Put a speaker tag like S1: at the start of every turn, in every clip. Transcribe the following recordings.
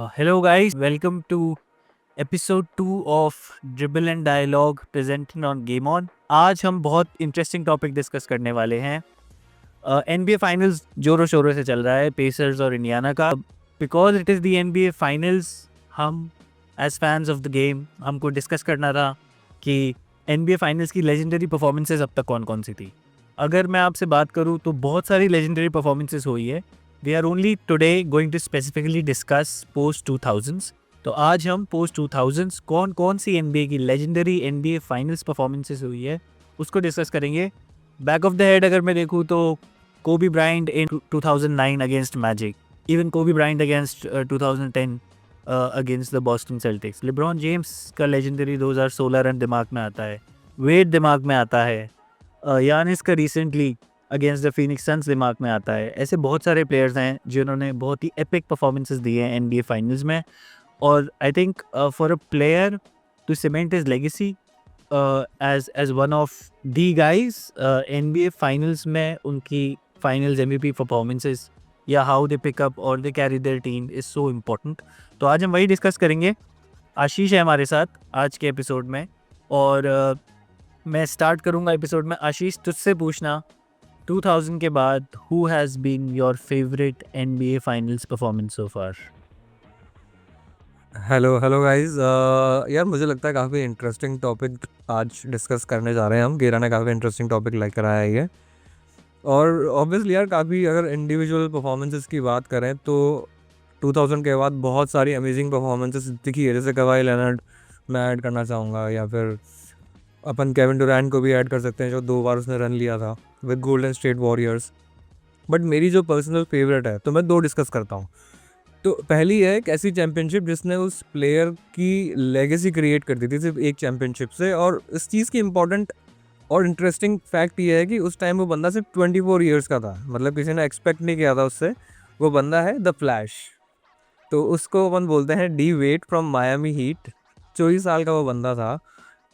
S1: Hello guys, welcome to episode 2 of Dribble and Dialogue presented on Game On. आज हम बहुत interesting topic discuss करने वाले हैं। NBA फाइनल्स जोरों शोरों से चल रहा है पेसर्स और इंडियाना का। Because it is the NBA finals, हम as fans of the game हमको डिस्कस करना था कि NBA फाइनल्स की लेजेंडरी परफॉर्मेंसेज अब तक कौन कौन सी थी। अगर मैं आपसे बात करूँ तो बहुत सारी लेजेंडरी परफॉर्मेंसेज हुई है। We are only today going to specifically discuss post 2000s। तो आज हम पोस्ट 2000s कौन कौन सी NBA की लेजेंडरी NBA फाइनल्स परफॉर्मेंसेज हुई है उसको डिस्कस करेंगे। बैक ऑफ द हेड अगर मैं देखूँ तो कोबी ब्रायंट इन 2009 अगेंस्ट मैजिक, इवन कोबी Bryant against 2010 against the Boston sales tax. LeBron James का लेजेंडरी 2016 रन दिमाग में आता है, वेट दिमाग में आता है, यानिस का recently against the Phoenix Suns दिमाग में आता है। ऐसे बहुत सारे प्लेयर्स हैं जिन्होंने बहुत ही एपिक परफॉर्मेंसेस दिए हैं NBA फाइनल्स में। और I think for a player to cement his legacy as one of the guys, NBA finals में उनकी फाइनल्स MVP परफॉर्मेंसेस या हाउ दे पिकअप और they carry their team is so important. तो आज हम वही डिस्कस करेंगे। आशीष है हमारे साथ आज के एपिसोड में और मैं स्टार्ट करूंगा एपिसोड में। आशीष, तुझसे पूछना 2000 के बाद who has been your favourite NBA finals performance so far?
S2: Hello hello guys. यार मुझे लगता है काफ़ी इंटरेस्टिंग टॉपिक आज डिस्कस करने जा रहे हैं हम। गेरा ने काफ़ी इंटरेस्टिंग टॉपिक लेकर आया है ये। और ऑब्वियसली यार काफ़ी अगर इंडिविजुअल परफॉर्मेंसेस की बात करें तो 2000 के बाद बहुत सारी अमेजिंग परफॉर्मेंसेस दिखी है। जैसे कवाई लेनर्ड मैं ऐड करना चाहूँगा, या फिर अपन केविन डुरैंट को भी ऐड कर सकते हैं जो 2 बार उसने रन लिया था with golden State warriors. But मेरी जो पर्सनल फेवरेट है तो मैं 2 डिस्कस करता हूँ। तो पहली है एक ऐसी चैम्पियनशिप जिसने उस प्लेयर की लेगेसी क्रिएट कर दी थी सिर्फ एक चैम्पियनशिप से। और इस चीज़ की इम्पॉर्टेंट और इंटरेस्टिंग फैक्ट ये है कि उस टाइम वो बंदा सिर्फ 24 ईयर्स का था, मतलब किसी ने एक्सपेक्ट नहीं किया था उससे। वो बंदा है द फ्लैश। तो उसको अपन बोलते हैं D Wade from Miami Heat. 24 साल का वो बंदा था।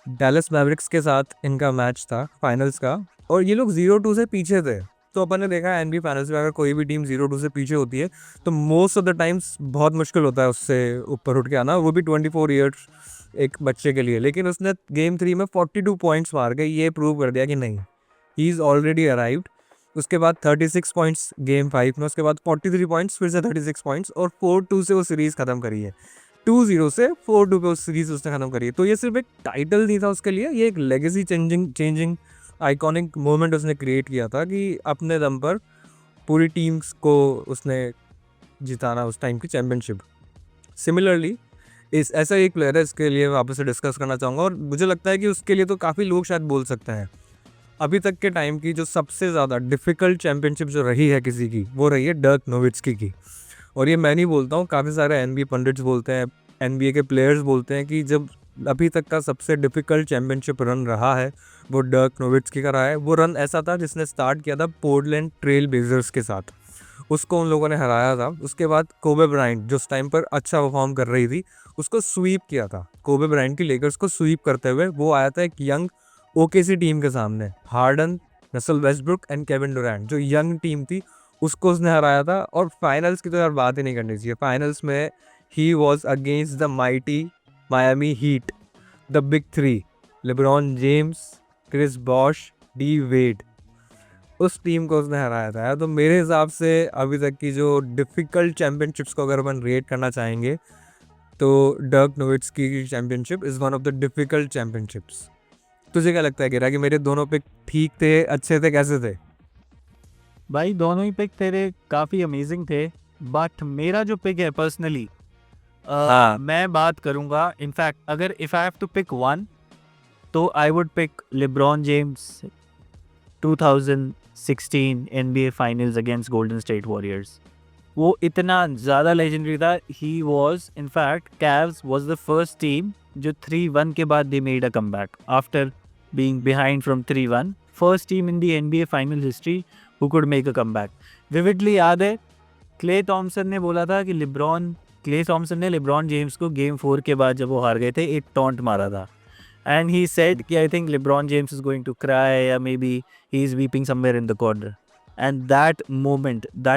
S2: डैलस मैवरिक्स के साथ इनका मैच था फाइनल्स का, और ये लोग 0-2 से पीछे थे। तो अपन ने देखा है NBA फाइनल्स में अगर कोई भी टीम 0-2 से पीछे होती है तो मोस्ट ऑफ द टाइम्स बहुत मुश्किल होता है उससे ऊपर उठ के आना, वो भी 24 ईयर्स एक बच्चे के लिए। लेकिन उसने गेम 3 में 42 पॉइंट्स मार के ये प्रूव कर दिया कि नहीं, ही इज़ ऑलरेडी अराइव्ड। उसके बाद 36 पॉइंट्स गेम 5 में, उसके बाद 43 पॉइंट्स, फिर से 36 पॉइंट्स, और 4-2 से वो सीरीज़ ख़त्म करी है। 2-0 से 4-2 पे उस सीरीज उसने खत्म करी है। तो ये सिर्फ एक टाइटल नहीं था उसके लिए, ये एक लेगेसी चेंजिंग आइकॉनिक मोमेंट उसने क्रिएट किया था कि अपने दम पर पूरी टीम्स को उसने जिताना उस टाइम की चैम्पियनशिप। सिमिलरली इस ऐसा एक प्लेयर है इसके लिए मैं आपसे डिस्कस करना चाहूँगा, और मुझे लगता है कि उसके लिए तो काफ़ी लोग शायद बोल सकते हैं अभी तक के टाइम की जो सबसे ज़्यादा डिफ़िकल्ट चैम्पियनशिप जो रही है किसी की, वो रही है डर्क नोविट्स्की की। और ये मैं नहीं बोलता हूँ, काफ़ी सारे NBA पंडित्स बोलते हैं, NBA के प्लेयर्स बोलते हैं कि जब अभी तक का सबसे डिफ़िकल्ट चैम्पियनशिप रन रहा है वो डर्क नोविट्स्की का रहा है। वो रन ऐसा था जिसने स्टार्ट किया था पोर्टलैंड ट्रेल ब्लेजर्स के साथ, उसको उन लोगों ने हराया था। उसके बाद कोबे ब्रायंट जो उस टाइम पर अच्छा परफॉर्म कर रही थी उसको स्वीप किया था। कोबे ब्रायंट की लेकर्स को स्वीप करते हुए वो आया था एक यंग OKC टीम के सामने, Harden, Russell Westbrook and Kevin Durant जो यंग टीम थी उसको उसने हराया था। और फाइनल्स की तो यार बात ही नहीं करनी चाहिए। फाइनल्स में he was against the mighty Miami Heat, the big three, LeBron James, Chris Bosh, D Wade. उस टीम को उसने हराया था। तो मेरे हिसाब से अभी तक की जो डिफ़िकल्ट चैम्पियनशिप्स को अगर अपन रेट करना चाहेंगे तो डर्क नोविट्स्की की championship is one of the difficult championships. तुझे क्या लगता है गिरा कि मेरे दोनों पिक ठीक थे, अच्छे थे, कैसे थे?
S1: भाई दोनों ही पिक तेरे काफ़ी अमेजिंग थे, बट मेरा जो पिक है पर्सनली,
S2: हाँ।
S1: मैं बात करूँगा इनफैक्ट अगर if I have to pick one तो I would pick LeBron James 2016 NBA finals against Golden State Warriors. वो इतना ज़्यादा लेजेंडरी था। He was in fact Cavs was the first team जो 3-1 के बाद they made a comeback after being behind from 3-1। First team in the NBA final history who could make a comeback. Vividly याद है Klay Thompson ने बोला था कि clay Thompson ने लिब्रॉन जेम्स को गेम 4 के बाद जब वो हार गए थे एक टॉन्ट मारा था, and he said कि I think LeBron James is going to cry or maybe he's weeping somewhere in the corner. And that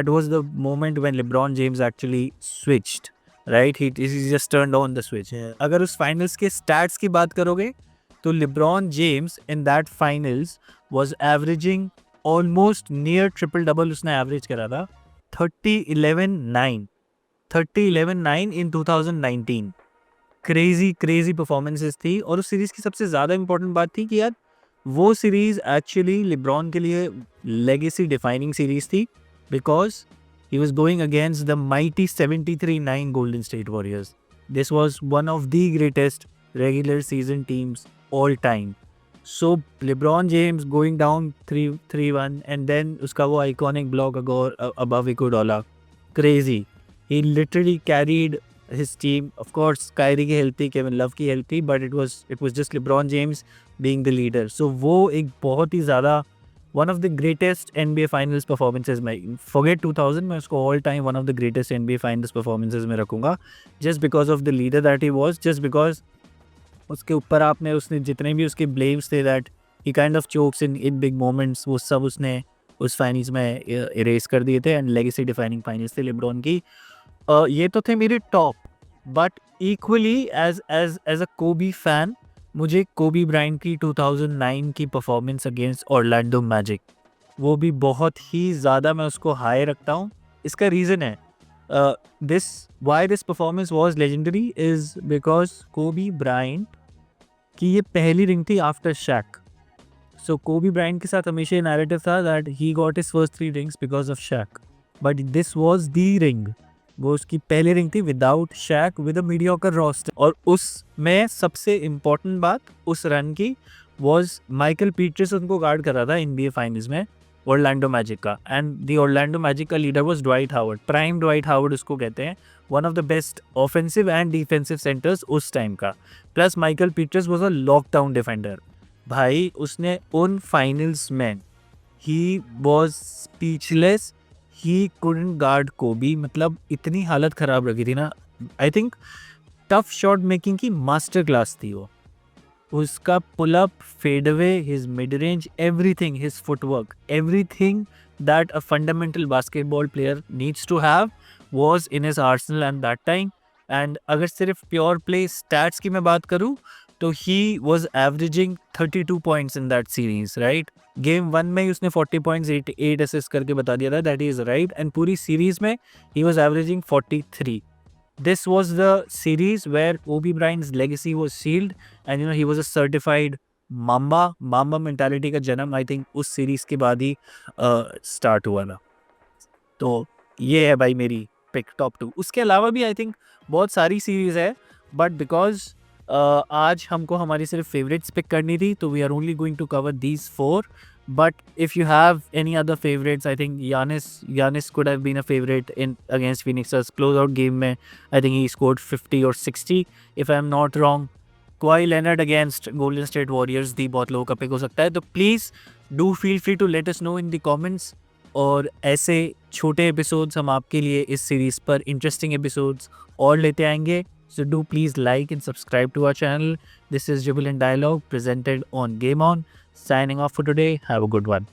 S1: was the moment when LeBron James actually switched. Right, he just turned on the switch. अगर उस finals के stats की बात करोगे तो LeBron James in that finals was averaging almost near triple double, उसने average करा था 30-11-9 30-11-9 इन 2019। क्रेजी परफॉर्मेंसेस थी, और उस सीरीज की सबसे ज़्यादा इंपॉर्टेंट बात थी कि यार वो सीरीज एक्चुअली लिब्रॉन के लिए लेगेसी डिफाइनिंग सीरीज थी, because he was going against the mighty 73-9 Golden State Warriors. This was one of the greatest regular season teams all time. So LeBron James going down 3-1 and then uska wo iconic block above Iguodala. Crazy. He literally carried his team. Of course, Kyrie की help थी, Kevin Love की help थी, but it was just LeBron James being the leader. So वो एक बहुत ही ज़्यादा one of the greatest NBA Finals performances में, forget 2000, मैं उसको all time one of the greatest NBA Finals performances में रखूँगा, just because of the leader that he was, just because उसके ऊपर आपने उसने जितने भी उसके blames थे that he kind of chokes in big moments, वो सब उसने उस फाइनल्स में erase कर दिए थे, and legacy defining finals थे LeBron की। ये तो थे मेरे top, but equally as a Kobe fan मुझे कोबी ब्रायंट की 2009 की परफॉर्मेंस अगेंस्ट ऑरलैंडो मैजिक, वो भी बहुत ही ज़्यादा मैं उसको हाई रखता हूँ। इसका रीज़न है why this performance was legendary is because कोबी ब्रायंट की ये पहली रिंग थी आफ्टर शैक। सो कोबी ब्रायंट के साथ हमेशा ये नैरेटिव था that he got his first 3 rings because of Shaq, but this was the ring, वो उसकी पहली रिंग थी without Shaq with a mediocre roster. और उसमें सबसे इम्पोर्टेंट बात उस रन की वॉज माइकल पीटर्स उनको गार्ड कर रहा था NBA फाइनल्स में ऑरलैंडो मैजिक का, एंड दी ऑरलैंडो मैजिक का leader was Dwight Howard, prime Dwight Howard उसको कहते हैं, one of the best offensive and defensive centres उस टाइम का। Plus Mickael Pietrus was a lockdown defender. भाई उसने उन फाइनल्स में he was speechless, he couldn't guard Kobe, मतलब इतनी हालत ख़राब रखी थी ना। I think tough shot making की मास्टर क्लास थी वो, उसका pull up, fade away, his mid range, everything, his footwork, everything that a fundamental basketball player needs to have was in his arsenal at that time. And अगर सिर्फ pure play stats की मैं बात करूँ तो ही was averaging 32 points in that series, right. Game 1 में ही उसने 40 points 8 assist करके बता दिया था, दैट इज राइट, एंड पूरी सीरीज में he was averaging 43। This was the series where Kobe Bryant's legacy was sealed, and he was a certified Mamba mentality का जन्म आई थिंक उस सीरीज के बाद ही स्टार्ट हुआ था। तो ये है भाई मेरी पिक टॉप 2। उसके अलावा भी आई थिंक बहुत सारी सीरीज है, बट बिकॉज आज हमको हमारी सिर्फ फेवरेट्स पिक करनी थी, तो we are only going to cover these 4। But if you have any other favourites, I think Giannis could have been a favourite in against Phoenix close out game में। I think he scored 50 और 60 if I am not wrong. Kawhi Leonard against Golden State Warriors दी बहुत लोगों का pick हो सकता है, तो please do feel free to let us know in the comments. और ऐसे छोटे एपिसोड्स हम आपके लिए इस सीरीज़ पर इंटरेस्टिंग एपिसोड्स और लेते आएंगे। So do please like and subscribe to our channel. This is Jubilant Dialogue presented on Game On. Signing off for today. Have a good one.